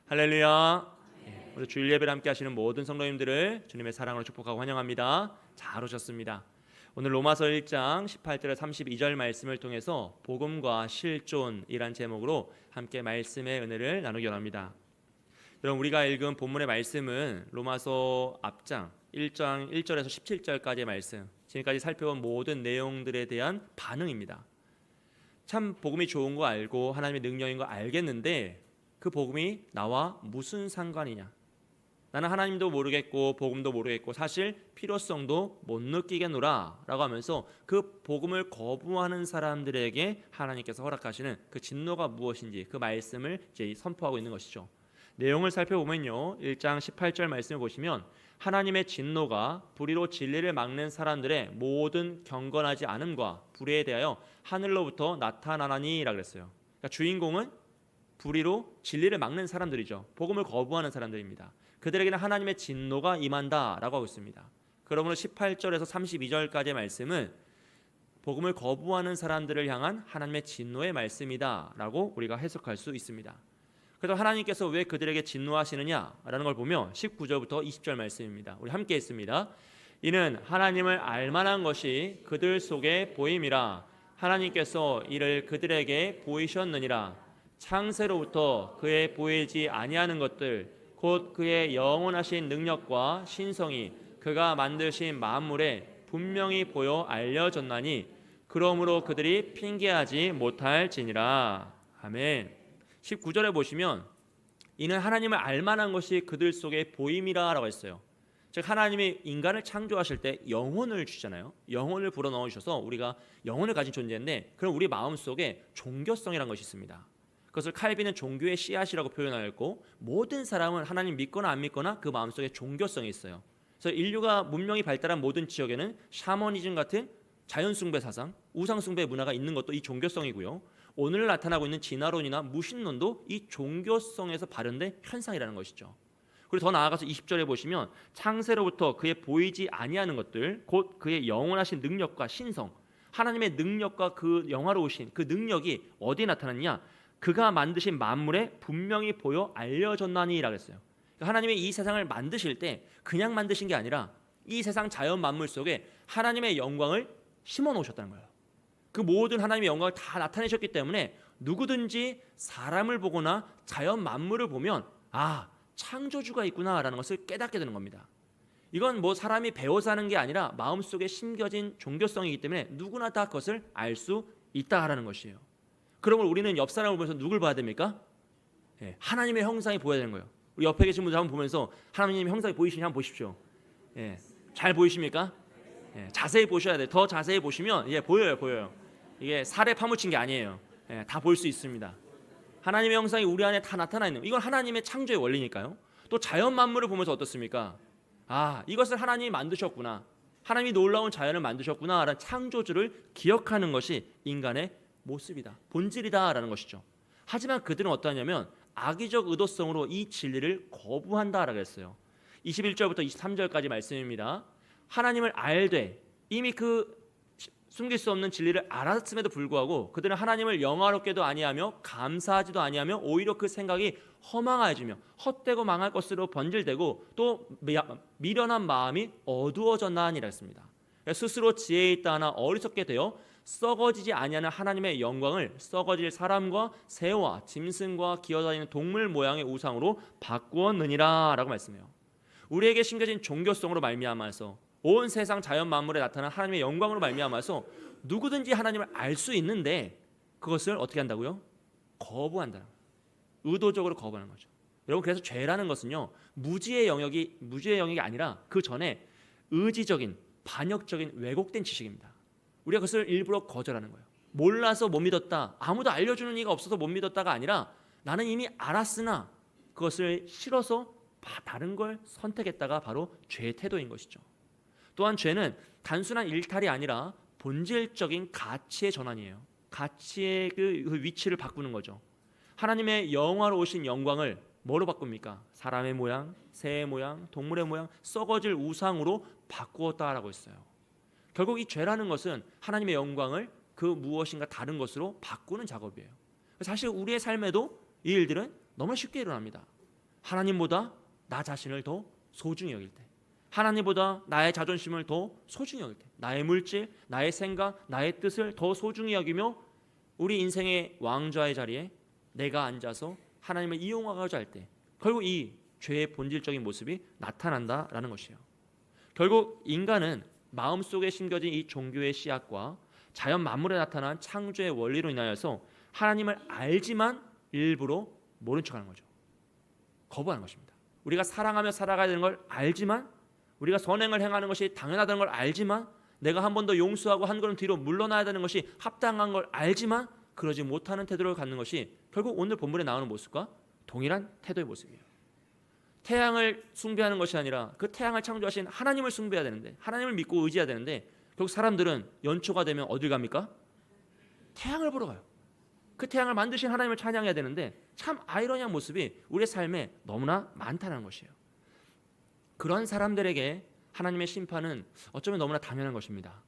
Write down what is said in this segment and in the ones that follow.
할렐루야. 오늘 주일 예배를 함께 하시는 모든 성도님들을 주님의 사랑으로 축복하고 환영합니다. 잘 오셨습니다. 오늘 로마서 1장 18절에 32절 말씀을 통해서 복음과 실존이란 제목으로 함께 말씀의 은혜를 나누기 원합니다. 여러분, 우리가 읽은 본문의 말씀은 로마서 앞장 1장 1절에서 17절까지의 말씀, 지금까지 살펴본 모든 내용들에 대한 반응입니다. 참 복음이 좋은 거 알고 하나님의 능력인 거 알겠는데 그 복음이 나와 무슨 상관이냐? 나는 하나님도 모르겠고 복음도 모르겠고 사실 필요성도 못 느끼겠노라 라고 하면서 그 복음을 거부하는 사람들에게 하나님께서 허락하시는 그 진노가 무엇인지 그 말씀을 이제 선포하고 있는 것이죠. 내용을 살펴보면요, 1장 18절 말씀을 보시면 하나님의 진노가 불의로 진리를 막는 사람들의 모든 경건하지 않음과 불의에 대하여 하늘로부터 나타나나니라 그랬어요. 그러니까 주인공은 불의로 진리를 막는 사람들이죠. 복음을 거부하는 사람들입니다. 그들에게는 하나님의 진노가 임한다라고 하고 있습니다. 그러므로 18절에서 32절까지의 말씀은 복음을 거부하는 사람들을 향한 하나님의 진노의 말씀이다라고 우리가 해석할 수 있습니다. 그래서 하나님께서 왜 그들에게 진노하시느냐라는 걸 보면 19절부터 20절 말씀입니다. 우리 함께 읽습니다. 이는 하나님을 알만한 것이 그들 속에 보임이라. 하나님께서 이를 그들에게 보이셨느니라. 창세로부터 그의 보이지 아니하는 것들 곧 그의 영원하신 능력과 신성이 그가 만드신 만물에 분명히 보여 알려졌나니 그러므로 그들이 핑계하지 못할지니라. 아멘. 19절에 보시면 이는 하나님을 알만한 것이 그들 속에 보임이라 라고 했어요. 즉 하나님이 인간을 창조하실 때 영혼을 주잖아요. 영혼을 불어넣으셔서 우리가 영혼을 가진 존재인데 그럼 우리 마음속에 종교성이라는 것이 있습니다. 그것을 칼빈은 종교의 씨앗이라고 표현하였고 모든 사람은 하나님 믿거나 안 믿거나 그 마음속에 종교성이 있어요. 그래서 인류가 문명이 발달한 모든 지역에는 샤머니즘 같은 자연숭배 사상, 우상숭배 문화가 있는 것도 이 종교성이고요. 오늘 나타나고 있는 진화론이나 무신론도 이 종교성에서 발현된 현상이라는 것이죠. 그리고 더 나아가서 20절에 보시면 창세로부터 그의 보이지 아니하는 것들 곧 그의 영원하신 능력과 신성, 하나님의 능력과 그 영화로우신 그 능력이 어디에 나타났냐? 그가 만드신 만물에 분명히 보여 알려졌나니라고 했어요. 하나님이 이 세상을 만드실 때 그냥 만드신 게 아니라 이 세상 자연 만물 속에 하나님의 영광을 심어 놓으셨다는 거예요. 그 모든 하나님의 영광을 다 나타내셨기 때문에 누구든지 사람을 보거나 자연 만물을 보면 아, 창조주가 있구나라는 것을 깨닫게 되는 겁니다. 이건 뭐 사람이 배워서 하는 게 아니라 마음속에 심겨진 종교성이기 때문에 누구나 다 그것을 알 수 있다라는 것이에요. 그러면 우리는 옆 사람을 보면서 누굴 봐야 됩니까? 하나님의 형상이 보여야 되는 거예요. 우리 옆에 계신 분들 한번 보면서 하나님의 형상이 보이시냐 한번 보십시오. 잘 보이십니까? 자세히 보셔야 돼요. 더 자세히 보시면 보여요. 이게 살에 파묻힌 게 아니에요. 다 볼 수 있습니다. 하나님의 형상이 우리 안에 다 나타나 있는, 이건 하나님의 창조의 원리니까요. 또 자연 만물을 보면서 어떻습니까? 아, 이것을 하나님이 만드셨구나. 하나님이 놀라운 자연을 만드셨구나 라는 창조주를 기억하는 것이 인간의 모습이다, 본질이다라는 것이죠. 하지만 그들은 어떠하냐면 악의적 의도성으로 이 진리를 거부한다라고 했어요. 21절부터 23절까지 말씀입니다. 하나님을 알되 이미 그 숨길 수 없는 진리를 알았음에도 불구하고 그들은 하나님을 영화롭게도 아니하며 감사하지도 아니하며 오히려 그 생각이 허망해지며 헛되고 망할 것으로 번질되고 또 미련한 마음이 어두워졌나니라 했습니다. 스스로 지혜 있다 하나 어리석게 되어 썩어지지 아니하는 하나님의 영광을 썩어질 사람과 새와 짐승과 기어다니는 동물 모양의 우상으로 바꾸었느니라 라고 말씀해요. 우리에게 심겨진 종교성으로 말미암아서 온 세상 자연 만물에 나타난 하나님의 영광으로 말미암아서 누구든지 하나님을 알 수 있는데 그것을 어떻게 한다고요? 거부한다. 의도적으로 거부하는 거죠. 여러분, 그래서 죄라는 것은요, 무지의 영역이 아니라 그 전에 의지적인 반역적인 왜곡된 지식입니다. 우리가 그것을 일부러 거절하는 거예요. 몰라서 못 믿었다, 아무도 알려주는 이가 없어서 못 믿었다가 아니라 나는 이미 알았으나 그것을 싫어서 다른 걸 선택했다가 바로 죄의 태도인 것이죠. 또한 죄는 단순한 일탈이 아니라 본질적인 가치의 전환이에요. 가치의 그 위치를 바꾸는 거죠. 하나님의 영화로우신 영광을 뭐로 바꿉니까? 사람의 모양, 새의 모양, 동물의 모양, 썩어질 우상으로 바꾸었다라고 했어요. 결국 이 죄라는 것은 하나님의 영광을 그 무엇인가 다른 것으로 바꾸는 작업이에요. 사실 우리의 삶에도 이 일들은 너무 쉽게 일어납니다. 하나님보다 나 자신을 더 소중히 여길 때, 하나님보다 나의 자존심을 더 소중히 여길 때, 나의 물질, 나의 생각, 나의 뜻을 더 소중히 여기며 우리 인생의 왕좌의 자리에 내가 앉아서 하나님을 이용하고자 할 때 결국 이 죄의 본질적인 모습이 나타난다라는 것이에요. 결국 인간은 마음속에 심겨진 이 종교의 씨앗과 자연 만물에 나타난 창조의 원리로 인하여서 하나님을 알지만 일부러 모른 척하는 거죠. 거부하는 것입니다. 우리가 사랑하며 살아가야 되는 걸 알지만, 우리가 선행을 행하는 것이 당연하다는 걸 알지만, 내가 한 번 더 용서하고 한 걸음 뒤로 물러나야 되는 것이 합당한 걸 알지만 그러지 못하는 태도를 갖는 것이 결국 오늘 본문에 나오는 모습과 동일한 태도의 모습이에요. 태양을 숭배하는 것이 아니라 그 태양을 창조하신 하나님을 숭배해야 되는데, 하나님을 믿고 의지해야 되는데, 결국 사람들은 연초가 되면 어딜 갑니까? 태양을 보러 가요. 그 태양을 만드신 하나님을 찬양해야 되는데 참 아이러니한 모습이 우리의 삶에 너무나 많다는 것이에요. 그런 사람들에게 하나님의 심판은 어쩌면 너무나 당연한 것입니다.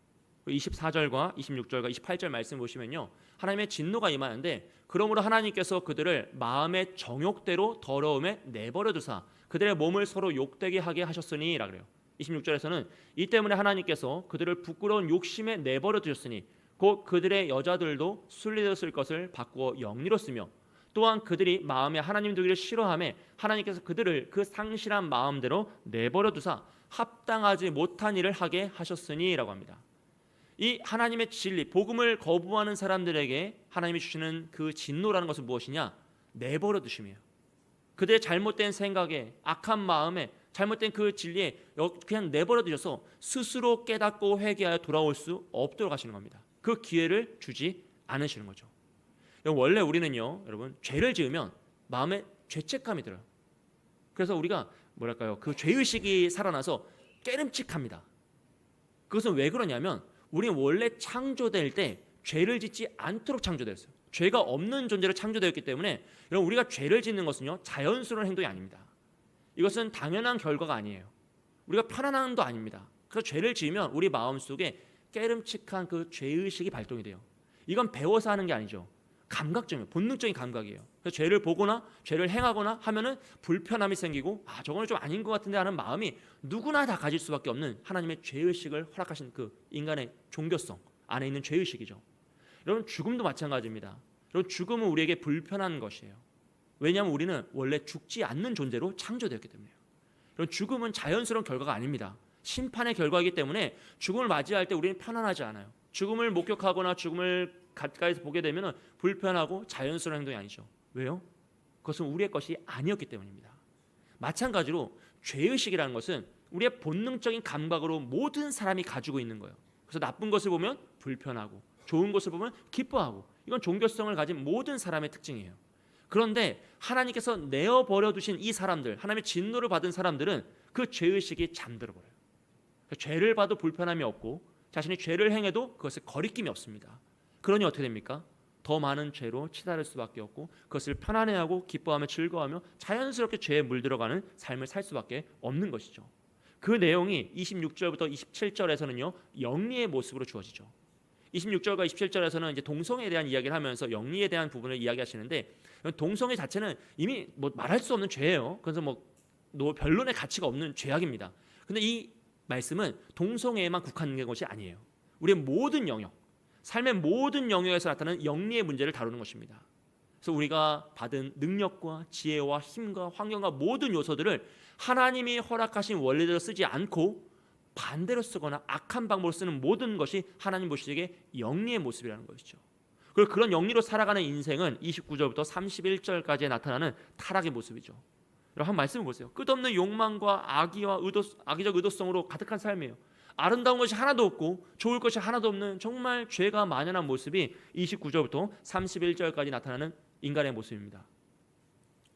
24절과 26절과 28절 말씀 보시면요, 하나님의 진노가 임하는데 그러므로 하나님께서 그들을 마음의 정욕대로 더러움에 내버려 두사 그들의 몸을 서로 욕되게 하게 하셨으니 라 그래요. 26절에서는 이 때문에 하나님께서 그들을 부끄러운 욕심에 내버려 두셨으니 곧 그들의 여자들도 순리되었을 것을 바꾸어 영리로 쓰며 또한 그들이 마음에 하나님 두기를 싫어하며 하나님께서 그들을 그 상실한 마음대로 내버려 두사 합당하지 못한 일을 하게 하셨으니 라고 합니다. 이 하나님의 진리, 복음을 거부하는 사람들에게 하나님이 주시는 그 진노라는 것은 무엇이냐? 내버려 두심이에요. 그들의 잘못된 생각에, 악한 마음에, 잘못된 그 진리에 그냥 내버려 두셔서 스스로 깨닫고 회개하여 돌아올 수 없도록 하시는 겁니다. 그 기회를 주지 않으시는 거죠. 원래 우리는요, 여러분, 죄를 지으면 마음에 죄책감이 들어요. 그래서 우리가 뭐랄까요, 그 죄의식이 살아나서 깨름칙합니다. 그것은 왜 그러냐면 우리는 원래 창조될 때 죄를 짓지 않도록 창조되었어요. 죄가 없는 존재로 창조되었기 때문에 여러분, 우리가 죄를 짓는 것은요, 자연스러운 행동이 아닙니다. 이것은 당연한 결과가 아니에요. 우리가 편안한 것도 아닙니다. 그래서 죄를 지으면 우리 마음속에 깨름칙한 그 죄의식이 발동이 돼요. 이건 배워서 하는 게 아니죠. 감각적이에요. 본능적인 감각이에요. 그래서 죄를 보거나 죄를 행하거나 하면은 불편함이 생기고 저거는 좀 아닌 것 같은데 하는 마음이 누구나 다 가질 수밖에 없는 하나님의 죄의식을 허락하신 그 인간의 종교성 안에 있는 죄의식이죠. 여러분, 죽음도 마찬가지입니다. 여러분, 죽음은 우리에게 불편한 것이에요. 왜냐하면 우리는 원래 죽지 않는 존재로 창조되었기 때문에요. 여러분, 죽음은 자연스러운 결과가 아닙니다. 심판의 결과이기 때문에 죽음을 맞이할 때 우리는 편안하지 않아요. 죽음을 목격하거나 죽음을 가까이서 보게 되면 불편하고 자연스러운 행동이 아니죠. 왜요? 그것은 우리의 것이 아니었기 때문입니다. 마찬가지로 죄의식이라는 것은 우리의 본능적인 감각으로 모든 사람이 가지고 있는 거예요. 그래서 나쁜 것을 보면 불편하고 좋은 것을 보면 기뻐하고, 이건 종교성을 가진 모든 사람의 특징이에요. 그런데 하나님께서 내어버려 두신 이 사람들, 하나님의 진노를 받은 사람들은 그 죄의식이 잠들어 버려요. 죄를 봐도 불편함이 없고 자신이 죄를 행해도 그것에 거리낌이 없습니다. 그러니 어떻게 됩니까? 더 많은 죄로 치달을 수밖에 없고 그것을 편안해하고 기뻐하며 즐거워하며 자연스럽게 죄에 물들어가는 삶을 살 수밖에 없는 것이죠. 그 내용이 26절부터 27절에서는요, 영리의 모습으로 주어지죠. 26절과 27절에서는 이제 동성애에 대한 이야기를 하면서 영리에 대한 부분을 이야기하시는데, 동성애 자체는 이미 뭐 말할 수 없는 죄예요. 그래서 뭐 변론의 가치가 없는 죄악입니다. 근데 이 말씀은 동성애에만 국한된 것이 아니에요. 우리의 모든 영역, 삶의 모든 영역에서 나타나는 영리의 문제를 다루는 것입니다. 그래서 우리가 받은 능력과 지혜와 힘과 환경과 모든 요소들을 하나님이 허락하신 원리대로 쓰지 않고 반대로 쓰거나 악한 방법으로 쓰는 모든 것이 하나님 보시기에 영리의 모습이라는 것이죠. 그리고 그런 영리로 살아가는 인생은 29절부터 31절까지 나타나는 타락의 모습이죠. 한번 말씀을 보세요. 끝없는 욕망과 악의적 의도성으로 가득한 삶이에요. 아름다운 것이 하나도 없고 좋을 것이 하나도 없는 정말 죄가 만연한 모습이 29절부터 31절까지 나타나는 인간의 모습입니다.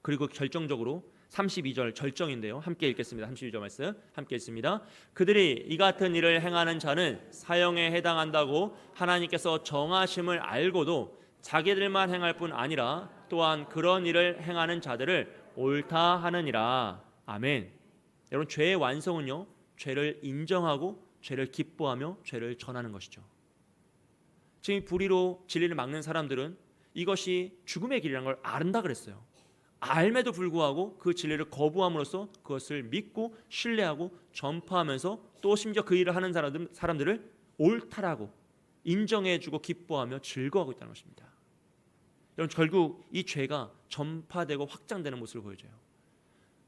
그리고 결정적으로 32절 절정인데요. 함께 읽겠습니다. 32절 말씀 함께 읽습니다. 그들이 이 같은 일을 행하는 자는 사형에 해당한다고 하나님께서 정하심을 알고도 자기들만 행할 뿐 아니라 또한 그런 일을 행하는 자들을 옳다 하느니라. 아멘. 여러분, 죄의 완성은요, 죄를 인정하고 죄를 기뻐하며 죄를 전하는 것이죠. 지금 불의로 진리를 막는 사람들은 이것이 죽음의 길이라는 걸 안다 그랬어요. 알매도 불구하고 그 진리를 거부함으로써 그것을 믿고 신뢰하고 전파하면서 또 심지어 그 일을 하는 사람들을 옳다라고 인정해주고 기뻐하며 즐거워하고 있다는 것입니다. 여러분, 결국 이 죄가 전파되고 확장되는 모습을 보여줘요.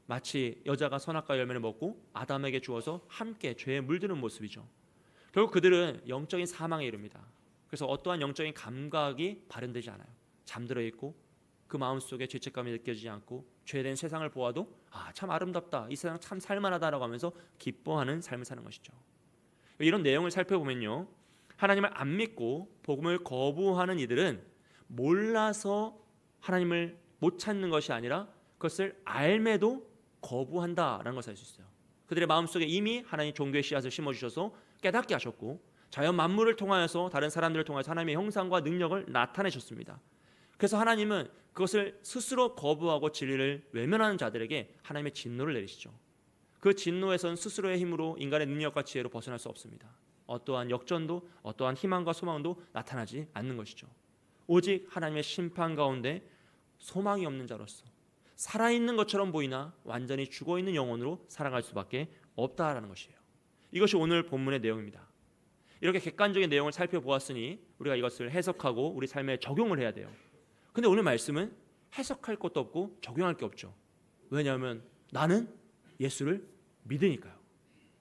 마치 여자가 선악과 열매를 먹고 아담에게 주어서 함께 죄에 물드는 모습이죠. 결국 그들은 영적인 사망에 이릅니다. 그래서 어떠한 영적인 감각이 발현되지 않아요. 잠들어 있고 그 마음속에 죄책감이 느껴지지 않고 죄된 세상을 보아도 참 아름답다, 이 세상 참 살만하다라고 하면서 기뻐하는 삶을 사는 것이죠. 이런 내용을 살펴보면요, 하나님을 안 믿고 복음을 거부하는 이들은 몰라서 하나님을 못 찾는 것이 아니라 그것을 알매도 거부한다라는 것을 알 수 있어요. 그들의 마음속에 이미 하나님 종교의 씨앗을 심어주셔서 깨닫게 하셨고 자연 만물을 통하여서 다른 사람들을 통해서 하나님의 형상과 능력을 나타내셨습니다. 그래서 하나님은 그것을 스스로 거부하고 진리를 외면하는 자들에게 하나님의 진노를 내리시죠. 그 진노에선 스스로의 힘으로 인간의 능력과 지혜로 벗어날 수 없습니다. 어떠한 역전도 어떠한 희망과 소망도 나타나지 않는 것이죠. 오직 하나님의 심판 가운데 소망이 없는 자로서 살아있는 것처럼 보이나 완전히 죽어있는 영혼으로 살아갈 수밖에 없다라는 것이에요. 이것이 오늘 본문의 내용입니다. 이렇게 객관적인 내용을 살펴보았으니 우리가 이것을 해석하고 우리 삶에 적용을 해야 돼요. 근데 오늘 말씀은 해석할 것도 없고 적용할 게 없죠. 왜냐하면 나는 예수를 믿으니까요.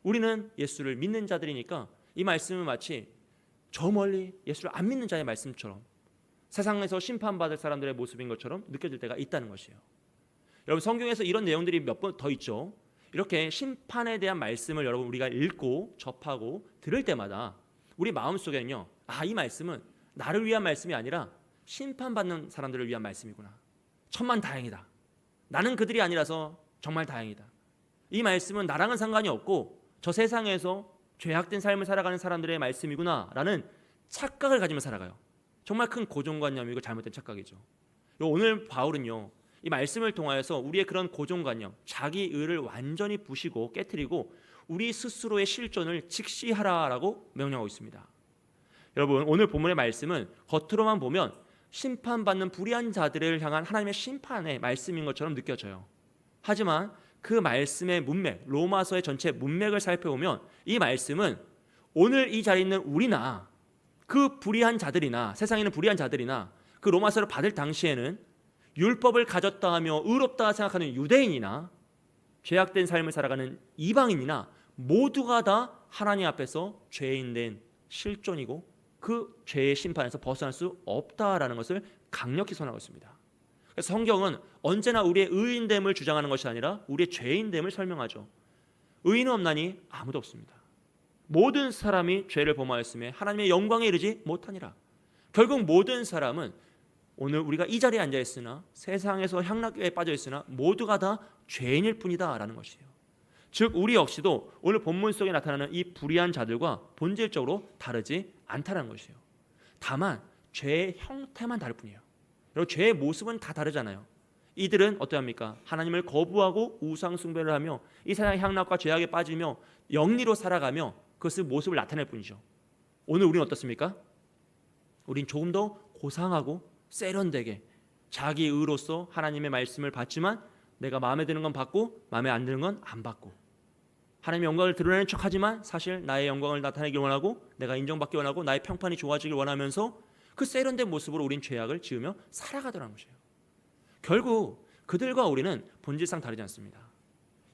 우리는 예수를 믿는 자들이니까 이 말씀은 마치 저 멀리 예수를 안 믿는 자의 말씀처럼 세상에서 심판받을 사람들의 모습인 것처럼 느껴질 때가 있다는 것이에요. 여러분, 성경에서 이런 내용들이 몇 번 더 있죠. 이렇게 심판에 대한 말씀을 여러분 우리가 읽고 접하고 들을 때마다 우리 마음속에는요, 이 말씀은 나를 위한 말씀이 아니라 심판받는 사람들을 위한 말씀이구나. 천만 다행이다. 나는 그들이 아니라서 정말 다행이다. 이 말씀은 나랑은 상관이 없고 저 세상에서 죄악된 삶을 살아가는 사람들의 말씀이구나 라는 착각을 가지며 살아가요. 정말 큰 고정관념이고 잘못된 착각이죠. 오늘 바울은요, 이 말씀을 통하여서 우리의 그런 고정관념, 자기 의를 완전히 부시고 깨트리고 우리 스스로의 실존을 직시하라라고 명령하고 있습니다. 여러분, 오늘 본문의 말씀은 겉으로만 보면 심판받는 불의한 자들을 향한 하나님의 심판의 말씀인 것처럼 느껴져요. 하지만 그 말씀의 문맥, 로마서의 전체 문맥을 살펴보면 이 말씀은 오늘 이 자리에 있는 우리나 그 불의한 자들이나 세상에 있는 불의한 자들이나 그 로마서를 받을 당시에는 율법을 가졌다 하며 의롭다 생각하는 유대인이나 죄악된 삶을 살아가는 이방인이나 모두가 다 하나님 앞에서 죄인된 실존이고 그 죄의 심판에서 벗어날 수 없다라는 것을 강력히 선언하고 있습니다. 그래서 성경은 언제나 우리의 의인됨을 주장하는 것이 아니라 우리의 죄인됨을 설명하죠. 의인은 없나니 아무도 없습니다. 모든 사람이 죄를 범하였음에 하나님의 영광에 이르지 못하니라. 결국 모든 사람은 오늘 우리가 이 자리에 앉아 있으나 세상에서 향락에 빠져 있으나 모두가 다 죄인일 뿐이다 라는 것이에요. 즉 우리 역시도 오늘 본문 속에 나타나는 이 불의한 자들과 본질적으로 다르지 않다는 것이에요. 다만 죄의 형태만 다를 뿐이에요. 여러분, 죄의 모습은 다 다르잖아요. 이들은 어떠합니까? 하나님을 거부하고 우상 숭배를 하며 이 세상의 향락과 죄악에 빠지며 영리로 살아가며 그것의 모습을 나타낼 뿐이죠. 오늘 우리는 어떻습니까? 우린 조금 더 고상하고 세련되게 자기 의로서 하나님의 말씀을 받지만 내가 마음에 드는 건 받고 마음에 안 드는 건 안 받고 하나님의 영광을 드러내는 척하지만 사실 나의 영광을 나타내길 원하고 내가 인정받기 원하고 나의 평판이 좋아지길 원하면서 그 세련된 모습으로 우린 죄악을 지으며 살아가더라는 것이에요. 결국 그들과 우리는 본질상 다르지 않습니다.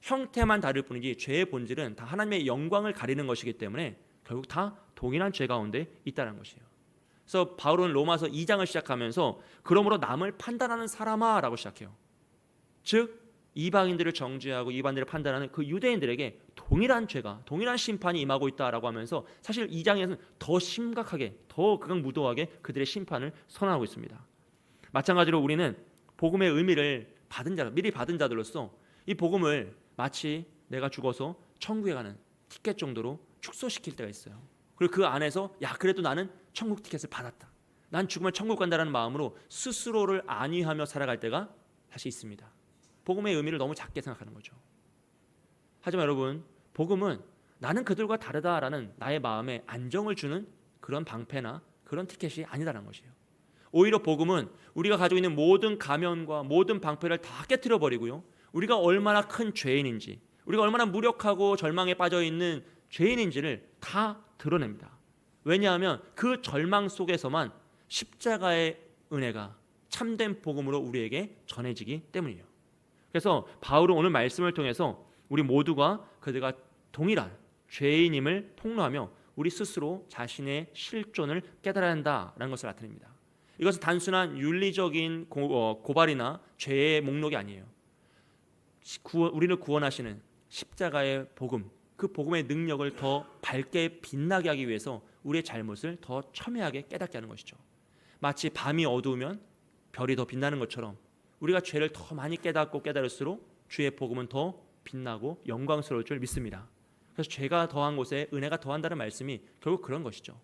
형태만 다를 뿐이지 죄의 본질은 다 하나님의 영광을 가리는 것이기 때문에 결국 다 동일한 죄 가운데 있다는 것이에요. 그래서 바울은 로마서 2장을 시작하면서 그러므로 남을 판단하는 사람아 라고 시작해요. 즉 이방인들을 정죄하고 이방인들을 판단하는 그 유대인들에게 동일한 죄가 동일한 심판이 임하고 있다라고 하면서 사실 2장에서는 더 심각하게 더 극악무도하게 그들의 심판을 선언하고 있습니다. 마찬가지로 우리는 복음의 의미를 받은 자, 미리 받은 자들로서 이 복음을 마치 내가 죽어서 천국에 가는 티켓 정도로 축소시킬 때가 있어요. 그리고 그 안에서 그래도 나는 천국 티켓을 받았다. 난 죽으면 천국 간다라는 마음으로 스스로를 안위하며 살아갈 때가 사실 있습니다. 복음의 의미를 너무 작게 생각하는 거죠. 하지만 여러분, 복음은 나는 그들과 다르다라는 나의 마음에 안정을 주는 그런 방패나 그런 티켓이 아니다라는 것이에요. 오히려 복음은 우리가 가지고 있는 모든 가면과 모든 방패를 다 깨트려 버리고요. 우리가 얼마나 큰 죄인인지, 우리가 얼마나 무력하고 절망에 빠져 있는 죄인인지를 다 드러냅니다. 왜냐하면 그 절망 속에서만 십자가의 은혜가 참된 복음으로 우리에게 전해지기 때문이에요. 그래서 바울은 오늘 말씀을 통해서 우리 모두가 그들과 동일한 죄인임을 폭로하며 우리 스스로 자신의 실존을 깨달아야 한다라는 것을 나타냅니다. 이것은 단순한 윤리적인 고발이나 죄의 목록이 아니에요. 우리를 구원하시는 십자가의 복음, 그 복음의 능력을 더 밝게 빛나게 하기 위해서 우리의 잘못을 더 첨예하게 깨닫게 하는 것이죠. 마치 밤이 어두우면 별이 더 빛나는 것처럼 우리가 죄를 더 많이 깨닫고 깨달을수록 주의 복음은 더 빛나고 영광스러울 줄 믿습니다. 그래서 죄가 더한 곳에 은혜가 더한다는 말씀이 결국 그런 것이죠.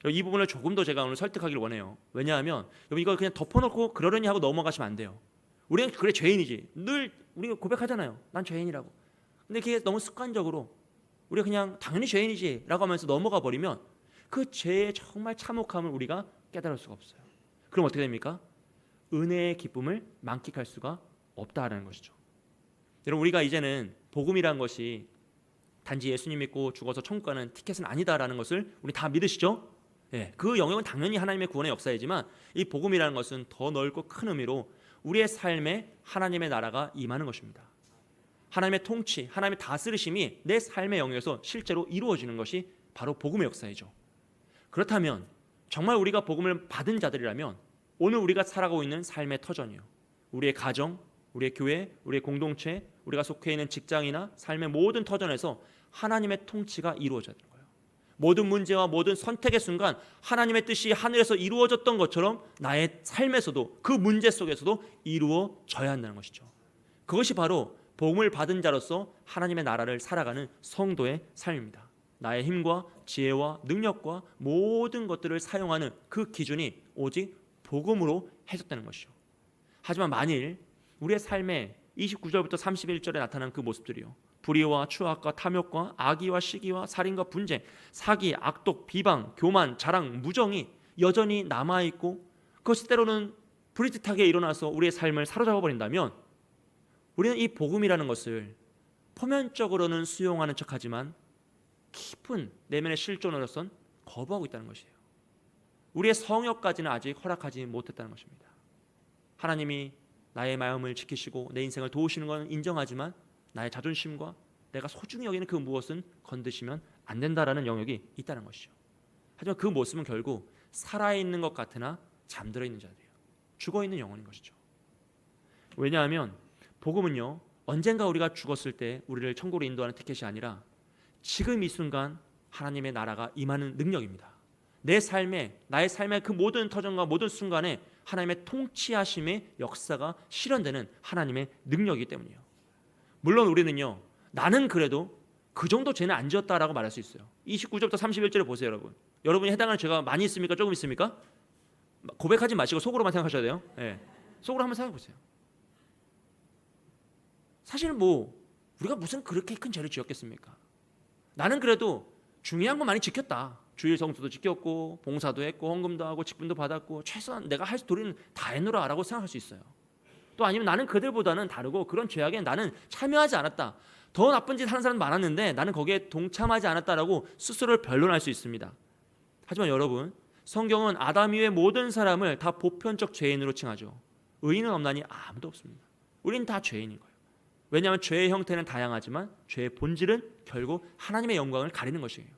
이 부분을 조금 더 제가 오늘 설득하기를 원해요. 왜냐하면 이걸 그냥 덮어놓고 그러려니 하고 넘어가시면 안 돼요. 우리는 그래 죄인이지. 늘 우리가 고백하잖아요. 난 죄인이라고. 근데 그게 너무 습관적으로 우리가 그냥 당연히 죄인이지 라고 하면서 넘어가 버리면 그 죄의 정말 참혹함을 우리가 깨달을 수가 없어요. 그럼 어떻게 됩니까? 은혜의 기쁨을 만끽할 수가 없다라는 것이죠. 여러분, 우리가 이제는 복음이라는 것이 단지 예수님 믿고 죽어서 천국 가는 티켓은 아니다라는 것을 우리 다 믿으시죠? 예, 그 영역은 당연히 하나님의 구원의 역사이지만 이 복음이라는 것은 더 넓고 큰 의미로 우리의 삶에 하나님의 나라가 임하는 것입니다. 하나님의 통치, 하나님의 다스리심이 내 삶의 영역에서 실제로 이루어지는 것이 바로 복음의 역사이죠. 그렇다면 정말 우리가 복음을 받은 자들이라면 오늘 우리가 살아가고 있는 삶의 터전이요, 우리의 가정, 우리의 교회, 우리의 공동체, 우리가 속해 있는 직장이나 삶의 모든 터전에서 하나님의 통치가 이루어져야 되는 거예요. 모든 문제와 모든 선택의 순간 하나님의 뜻이 하늘에서 이루어졌던 것처럼 나의 삶에서도 그 문제 속에서도 이루어져야 한다는 것이죠. 그것이 바로 복음을 받은 자로서 하나님의 나라를 살아가는 성도의 삶입니다. 나의 힘과 지혜와 능력과 모든 것들을 사용하는 그 기준이 오직 복음으로 해석되는 것이죠. 하지만 만일 우리의 삶에 29절부터 31절에 나타난 그 모습들이요, 불의와 추악과 탐욕과 악의와 시기와 살인과 분쟁, 사기, 악독, 비방, 교만, 자랑, 무정이 여전히 남아있고 그것이 때로는 불이듯하게 일어나서 우리의 삶을 사로잡아 버린다면 우리는 이 복음이라는 것을 표면적으로는 수용하는 척하지만 깊은 내면의 실존으로선 거부하고 있다는 것이에요. 우리의 성역까지는 아직 허락하지 못했다는 것입니다. 하나님이 나의 마음을 지키시고 내 인생을 도우시는 건 인정하지만 나의 자존심과 내가 소중히 여기는 그 무엇은 건드시면 안 된다라는 영역이 있다는 것이죠. 하지만 그 모습은 결국 살아있는 것 같으나 잠들어 있는 자들이에요. 죽어있는 영혼인 것이죠. 왜냐하면 복음은요, 언젠가 우리가 죽었을 때 우리를 천국으로 인도하는 티켓이 아니라 지금 이 순간 하나님의 나라가 임하는 능력입니다. 나의 삶의 그 모든 터전과 모든 순간에 하나님의 통치하심의 역사가 실현되는 하나님의 능력이기 때문이에요. 물론 우리는요, 나는 그래도 그 정도 죄는 안 지었다라고 말할 수 있어요. 29절부터 31절을 보세요. 여러분, 여러분이 해당하는 죄가 많이 있습니까? 조금 있습니까? 고백하지 마시고 속으로만 생각하셔야 돼요. 네. 속으로 한번 생각해 보세요. 사실 우리가 무슨 그렇게 큰 죄를 지었겠습니까? 나는 그래도 중요한 거 많이 지켰다. 주일 성수도 지켰고 봉사도 했고 헌금도 하고 직분도 받았고 최소한 내가 할 도리는 다 해놓으라라고 생각할 수 있어요. 또 아니면 나는 그들보다는 다르고 그런 죄악에 나는 참여하지 않았다. 더 나쁜 짓 하는 사람 많았는데 나는 거기에 동참하지 않았다라고 스스로를 변론할 수 있습니다. 하지만 여러분, 성경은 아담 이후의 모든 사람을 다 보편적 죄인으로 칭하죠. 의인은 없나니 아무도 없습니다. 우린 다 죄인인 거예요. 왜냐하면 죄의 형태는 다양하지만 죄의 본질은 결국 하나님의 영광을 가리는 것이에요.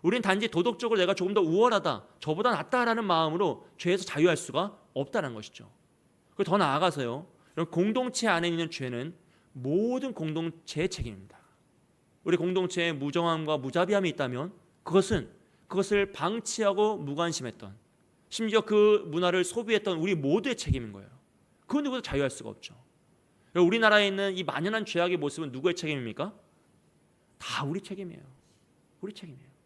우린 단지 도덕적으로 내가 조금 더 우월하다, 저보다 낫다라는 마음으로 죄에서 자유할 수가 없다는 것이죠. 그리고 더 나아가서요, 공동체 안에 있는 죄는 모든 공동체의 책임입니다. 우리 공동체에 무정함과 무자비함이 있다면 그것을 방치하고 무관심했던, 심지어 그 문화를 소비했던 우리 모두의 책임인 거예요. 그 누구도 자유할 수가 없죠. 우리나라에 있는 이 만연한 죄악의 모습은 누구의 책임입니까? 다 우리 책임이에요. 우리 책임이에요.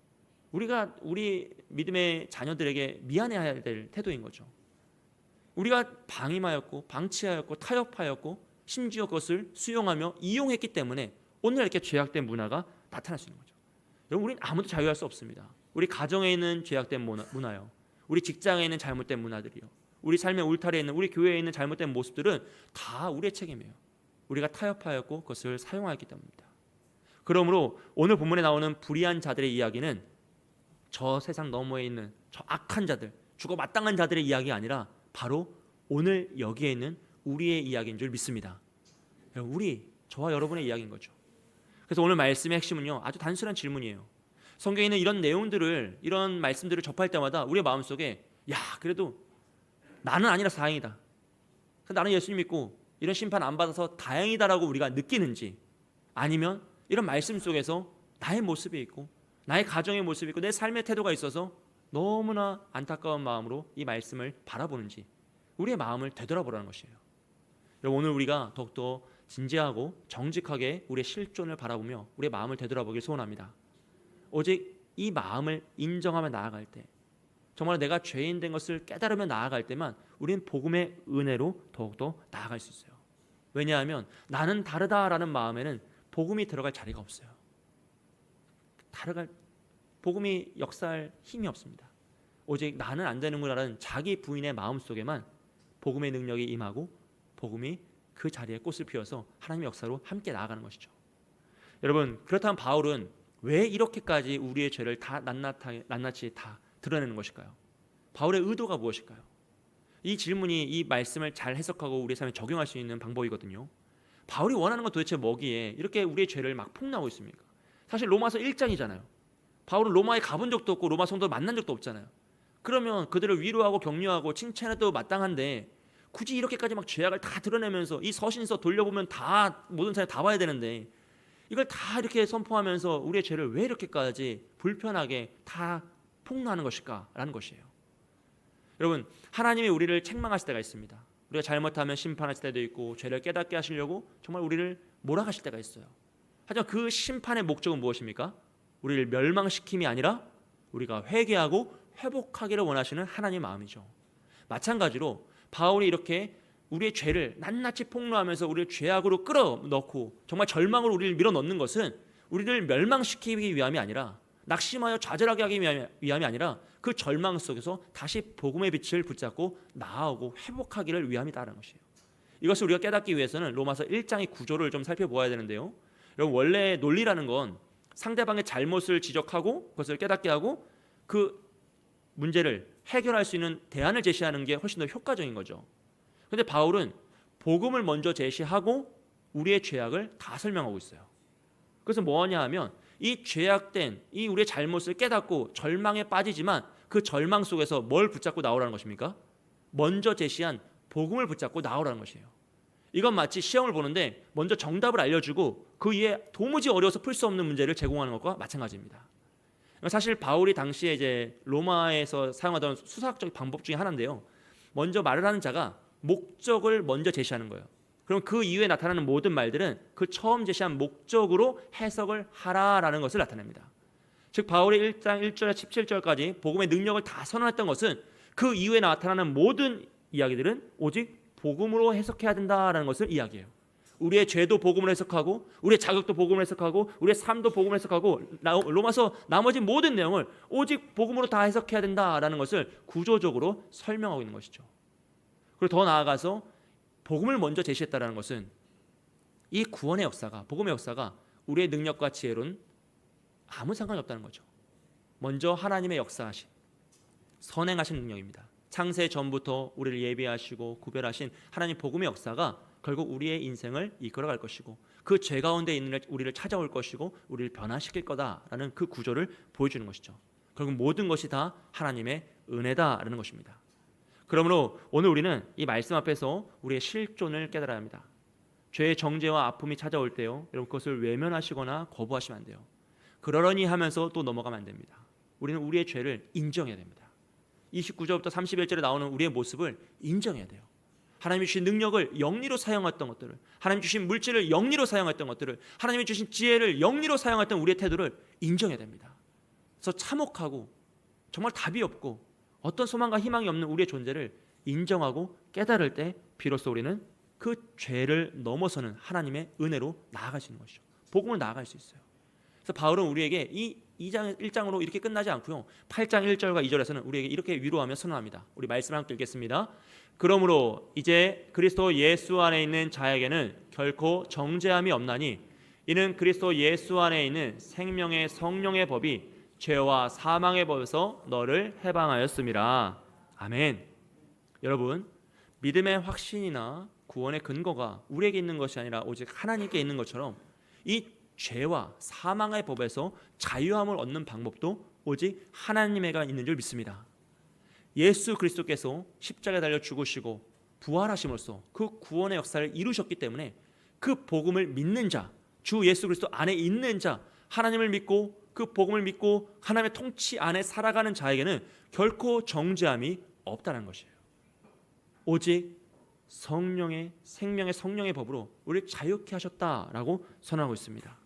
우리가 우리 믿음의 자녀들에게 미안해야 될 태도인 거죠. 우리가 방임하였고 방치하였고 타협하였고 심지어 그것을 수용하며 이용했기 때문에 오늘 이렇게 죄악된 문화가 나타날 수 있는 거죠. 여러분, 우리는 아무도 자유할 수 없습니다. 우리 가정에 있는 죄악된 문화요, 우리 직장에 있는 잘못된 문화들이요, 우리 삶의 울타리에 있는, 우리 교회에 있는 잘못된 모습들은 다 우리의 책임이에요. 우리가 타협하였고 그것을 사용하였기 때문입니다. 그러므로 오늘 본문에 나오는 불의한 자들의 이야기는 저 세상 너머에 있는 저 악한 자들, 죽어 마땅한 자들의 이야기가 아니라 바로 오늘 여기에 있는 우리의 이야기인 줄 믿습니다. 저와 여러분의 이야기인 거죠. 그래서 오늘 말씀의 핵심은요, 아주 단순한 질문이에요. 성경에 있는 이런 내용들을, 이런 말씀들을 접할 때마다 우리의 마음속에 그래도 나는 아니라서 다행이다, 나는 예수님 믿고 이런 심판 안 받아서 다행이다라고 우리가 느끼는지, 아니면 이런 말씀 속에서 나의 모습이 있고 나의 가정의 모습이 있고 내 삶의 태도가 있어서 너무나 안타까운 마음으로 이 말씀을 바라보는지 우리의 마음을 되돌아보라는 것이에요. 여러분, 오늘 우리가 더욱더 진지하고 정직하게 우리의 실존을 바라보며 우리의 마음을 되돌아보길 소원합니다. 오직 이 마음을 인정하며 나아갈 때, 정말 내가 죄인 된 것을 깨달으며 나아갈 때만 우리는 복음의 은혜로 더욱더 나아갈 수 있어요. 왜냐하면 나는 다르다라는 마음에는 복음이 들어갈 자리가 없어요. 복음이 역사할 힘이 없습니다. 오직 나는 안 되는구나라는 자기 부인의 마음속에만 복음의 능력이 임하고 복음이 그 자리에 꽃을 피워서 하나님의 역사로 함께 나아가는 것이죠. 여러분, 그렇다면 바울은 왜 이렇게까지 우리의 죄를 다 낱낱이 다 드러내는 것일까요? 바울의 의도가 무엇일까요? 이 질문이 이 말씀을 잘 해석하고 우리의 삶에 적용할 수 있는 방법이거든요. 바울이 원하는 건 도대체 뭐기에 이렇게 우리의 죄를 막 폭로하고 있습니까? 사실 로마서 1장이잖아요. 바울은 로마에 가본 적도 없고 로마 성도를 만난 적도 없잖아요. 그러면 그들을 위로하고 격려하고 칭찬해도 마땅한데 굳이 이렇게까지 막 죄악을 다 드러내면서 이 서신서 돌려보면 다 모든 사람이 다 봐야 되는데 이걸 다 이렇게 선포하면서 우리의 죄를 왜 이렇게까지 불편하게 다 폭로하는 것일까라는 것이에요. 여러분, 하나님이 우리를 책망하실 때가 있습니다. 우리가 잘못하면 심판하실 때도 있고 죄를 깨닫게 하시려고 정말 우리를 몰아가실 때가 있어요. 하지만 그 심판의 목적은 무엇입니까? 우리를 멸망시킴이 아니라 우리가 회개하고 회복하기를 원하시는 하나님의 마음이죠. 마찬가지로 바울이 이렇게 우리의 죄를 낱낱이 폭로하면서 우리를 죄악으로 끌어넣고 정말 절망으로 우리를 밀어넣는 것은 우리를 멸망시키기 위함이 아니라, 낙심하여 좌절하게 하기 위함이 아니라 그 절망 속에서 다시 복음의 빛을 붙잡고 나아오고 회복하기를 위함이다라는 것이에요. 이것을 우리가 깨닫기 위해서는 로마서 1장의 구조를 좀 살펴보아야 되는데요. 여러분, 원래 논리라는 건 상대방의 잘못을 지적하고 그것을 깨닫게 하고 그 문제를 해결할 수 있는 대안을 제시하는 게 훨씬 더 효과적인 거죠. 그런데 바울은 복음을 먼저 제시하고 우리의 죄악을 다 설명하고 있어요. 그래서 뭐하냐 하면 이 죄악된 이 우리의 잘못을 깨닫고 절망에 빠지지만 그 절망 속에서 뭘 붙잡고 나오라는 것입니까? 먼저 제시한 복음을 붙잡고 나오라는 것이에요. 이건 마치 시험을 보는데 먼저 정답을 알려주고 그 위에 도무지 어려워서 풀 수 없는 문제를 제공하는 것과 마찬가지입니다. 사실 바울이 당시에 이제 로마에서 사용하던 수사학적 방법 중에 하나인데요. 먼저 말을 하는 자가 목적을 먼저 제시하는 거예요. 그럼 그 이후에 나타나는 모든 말들은 그 처음 제시한 목적으로 해석을 하라라는 것을 나타냅니다. 즉 바울이 1장 1절에서 17절까지 복음의 능력을 다 선언했던 것은 그 이후에 나타나는 모든 이야기들은 오직 복음으로 해석해야 된다라는 것을 이야기해요. 우리의 죄도 복음으로 해석하고 우리의 자격도 복음으로 해석하고 우리의 삶도 복음으로 해석하고 로마서 나머지 모든 내용을 오직 복음으로 다 해석해야 된다라는 것을 구조적으로 설명하고 있는 것이죠. 그리고 더 나아가서 복음을 먼저 제시했다라는 것은 이 구원의 역사가, 복음의 역사가 우리의 능력과 지혜로는 아무 상관이 없다는 거죠. 먼저 하나님의 역사하신, 선행하신 능력입니다. 창세 전부터 우리를 예비하시고 구별하신 하나님 복음의 역사가 결국 우리의 인생을 이끌어갈 것이고 그 죄 가운데 있는 우리를 찾아올 것이고 우리를 변화시킬 거다라는 그 구조를 보여주는 것이죠. 결국 모든 것이 다 하나님의 은혜다라는 것입니다. 그러므로 오늘 우리는 이 말씀 앞에서 우리의 실존을 깨달아야 합니다. 죄의 정죄와 아픔이 찾아올 때요, 여러분 그것을 외면하시거나 거부하시면 안 돼요. 그러려니 하면서 또 넘어가면 안 됩니다. 우리는 우리의 죄를 인정해야 됩니다. 29절부터 31절에 나오는 우리의 모습을 인정해야 돼요. 하나님이 주신 능력을 영리로 사용했던 것들을, 하나님이 주신 물질을 영리로 사용했던 것들을, 하나님이 주신 지혜를 영리로 사용했던 우리의 태도를 인정해야 됩니다. 그래서 참혹하고 정말 답이 없고 어떤 소망과 희망이 없는 우리의 존재를 인정하고 깨달을 때 비로소 우리는 그 죄를 넘어서는 하나님의 은혜로 나아갈 수 있는 것이죠. 복음으로 나아갈 수 있어요. 그래서 바울은 우리에게 이 2장 1장으로 이렇게 끝나지 않고요. 8장 1절과 2절에서는 우리에게 이렇게 위로하며 선언합니다. 우리 말씀을 함께 읽겠습니다. 그러므로 이제 그리스도 예수 안에 있는 자에게는 결코 정죄함이 없나니 이는 그리스도 예수 안에 있는 생명의 성령의 법이 죄와 사망의 법에서 너를 해방하였음이라. 아멘. 여러분, 믿음의 확신이나 구원의 근거가 우리에게 있는 것이 아니라 오직 하나님께 있는 것처럼 이 죄와 사망의 법에서 자유함을 얻는 방법도 오직 하나님에게 있는 줄 믿습니다. 예수 그리스도께서 십자가에 달려 죽으시고 부활하심으로써 그 구원의 역사를 이루셨기 때문에 그 복음을 믿는 자, 주 예수 그리스도 안에 있는 자, 하나님을 믿고 그 복음을 믿고 하나님의 통치 안에 살아가는 자에게는 결코 정죄함이 없다는 것이에요. 오직 성령의 생명의 성령의 법으로 우리를 자유케 하셨다라고 선언하고 있습니다.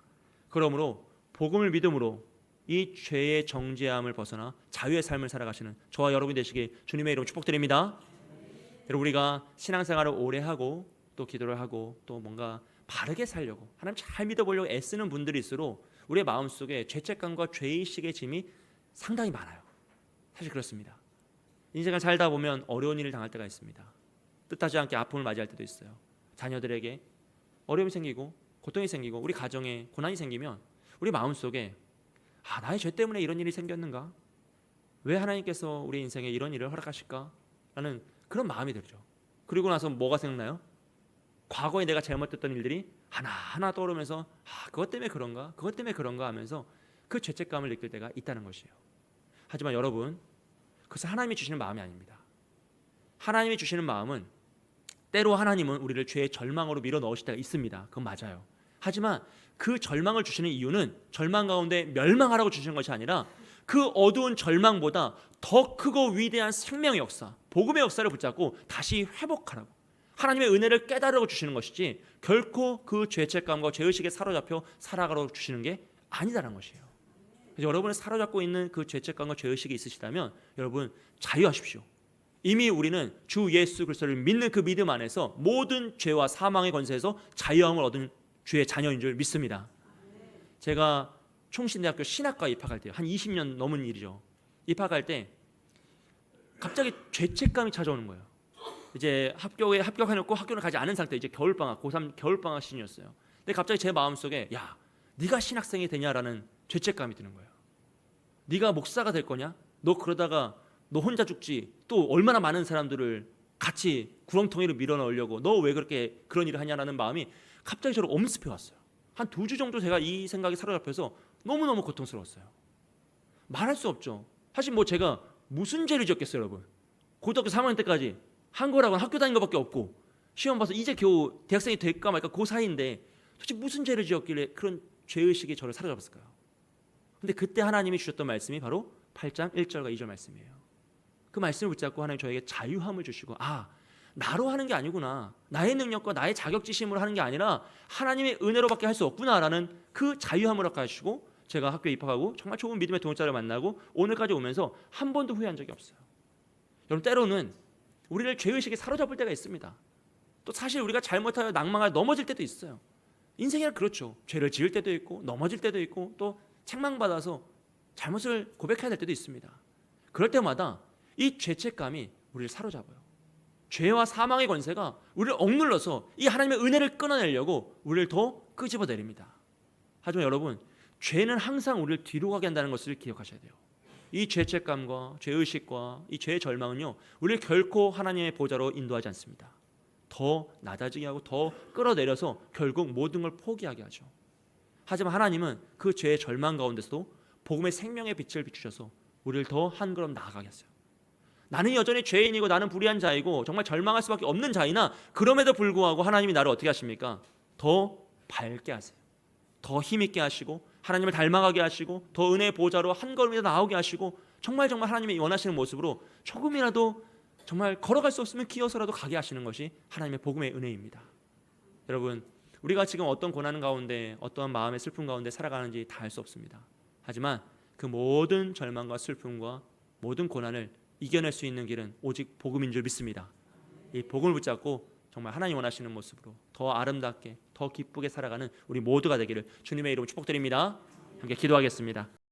그러므로 복음을 믿음으로 이 죄의 정죄함을 벗어나 자유의 삶을 살아가시는 저와 여러분이 되시길 주님의 이름으로 축복드립니다. 여러분, 우리가 신앙생활을 오래 하고 또 기도를 하고 또 뭔가 바르게 살려고 하나님 잘 믿어보려고 애쓰는 분들일수록 우리의 마음속에 죄책감과 죄의식의 짐이 상당히 많아요. 사실 그렇습니다. 인생을 살다 보면 어려운 일을 당할 때가 있습니다. 뜻하지 않게 아픔을 맞이할 때도 있어요. 자녀들에게 어려움이 생기고 고통이 생기고 우리 가정에 고난이 생기면 우리 마음속에 나의 죄 때문에 이런 일이 생겼는가? 왜 하나님께서 우리 인생에 이런 일을 허락하실까? 라는 그런 마음이 들죠. 그리고 나서 뭐가 생각나요? 과거에 내가 잘못했던 일들이 하나하나 떠오르면서 그것 때문에 그런가? 그것 때문에 그런가? 하면서 그 죄책감을 느낄 때가 있다는 것이에요. 하지만 여러분, 그것은 하나님이 주시는 마음이 아닙니다. 하나님이 주시는 마음은 때로 하나님은 우리를 죄의 절망으로 밀어 넣으실 때가 있습니다. 그건 맞아요. 하지만 그 절망을 주시는 이유는 절망 가운데 멸망하라고 주시는 것이 아니라 그 어두운 절망보다 더 크고 위대한 생명의 역사, 복음의 역사를 붙잡고 다시 회복하라고, 하나님의 은혜를 깨달으라고 주시는 것이지 결코 그 죄책감과 죄의식에 사로잡혀 살아가라고 주시는 게 아니다라는 것이에요. 그래서 여러분을 사로잡고 있는 그 죄책감과 죄의식이 있으시다면 여러분 자유하십시오. 이미 우리는 주 예수 그리스도를 믿는 그 믿음 안에서 모든 죄와 사망의 권세에서 자유함을 얻은 주의 자녀인 줄 믿습니다. 제가 총신대학교 신학과에 입학할 때 한 20년 넘은 일이죠. 입학할 때 갑자기 죄책감이 찾아오는 거예요. 이제 학교에 합격해놓고 학교를 가지 않은 상태, 이제 겨울방학, 고3 겨울방학 시즌이었어요. 근데 갑자기 제 마음속에 야, 네가 신학생이 되냐라는 죄책감이 드는 거예요. 네가 목사가 될 거냐? 너 그러다가 너 혼자 죽지, 또 얼마나 많은 사람들을 같이 구렁텅이로 밀어넣으려고 너 왜 그렇게 그런 일을 하냐라는 마음이 갑자기 저를 엄습해 왔어요. 한 2주 정도 제가 이 생각이 사로잡혀서 너무너무 고통스러웠어요. 말할 수 없죠. 사실 뭐 제가 무슨 죄를 지었겠어요, 여러분. 고등학교 3학년 때까지 한 거라고는 학교 다닌 것밖에 없고 시험 봐서 이제 겨우 대학생이 될까 말까 그 사이인데 도대체 무슨 죄를 지었길래 그런 죄의식이 저를 사로잡았을까요? 근데 그때 하나님이 주셨던 말씀이 바로 8장 1절과 2절 말씀이에요. 그 말씀을 붙잡고 하나님 저에게 자유함을 주시고 나로 하는 게 아니구나, 나의 능력과 나의 자격지심으로 하는 게 아니라 하나님의 은혜로밖에 할 수 없구나라는 그 자유함을 허락하시고 제가 학교에 입학하고 정말 좋은 믿음의 동역자를 만나고 오늘까지 오면서 한 번도 후회한 적이 없어요. 여러분, 때로는 우리를 죄의식에 사로잡을 때가 있습니다. 또 사실 우리가 잘못하여 낭망하여 넘어질 때도 있어요. 인생이란 그렇죠. 죄를 지을 때도 있고 넘어질 때도 있고 또 책망받아서 잘못을 고백해야 될 때도 있습니다. 그럴 때마다 이 죄책감이 우리를 사로잡아요. 죄와 사망의 권세가 우리를 억눌러서 이 하나님의 은혜를 끊어내려고 우리를 더 끄집어내립니다. 하지만 여러분, 죄는 항상 우리를 뒤로 가게 한다는 것을 기억하셔야 돼요. 이 죄책감과 죄의식과 이 죄의 절망은요, 우리를 결코 하나님의 보좌로 인도하지 않습니다. 더 낮아지게 하고 더 끌어내려서 결국 모든 걸 포기하게 하죠. 하지만 하나님은 그 죄의 절망 가운데서도 복음의 생명의 빛을 비추셔서 우리를 더 한 걸음 나아가게 했어요. 나는 여전히 죄인이고 나는 불의한 자이고 정말 절망할 수밖에 없는 자이나 그럼에도 불구하고 하나님이 나를 어떻게 하십니까? 더 밝게 하세요. 더 힘있게 하시고 하나님을 닮아가게 하시고 더 은혜의 보좌로 한 걸음이라도 나오게 하시고 정말 하나님이 원하시는 모습으로 조금이라도 정말 걸어갈 수 없으면 기어서라도 가게 하시는 것이 하나님의 복음의 은혜입니다. 여러분, 우리가 지금 어떤 고난 가운데 어떠한 마음의 슬픔 가운데 살아가는지 다 알 수 없습니다. 하지만 그 모든 절망과 슬픔과 모든 고난을 이겨낼 수 있는 길은 오직 복음인 줄 믿습니다. 이 복음을 붙잡고 정말 하나님 원하시는 모습으로 더 아름답게 더 기쁘게 살아가는 우리 모두가 되기를 주님의 이름으로 축복드립니다. 함께 기도하겠습니다.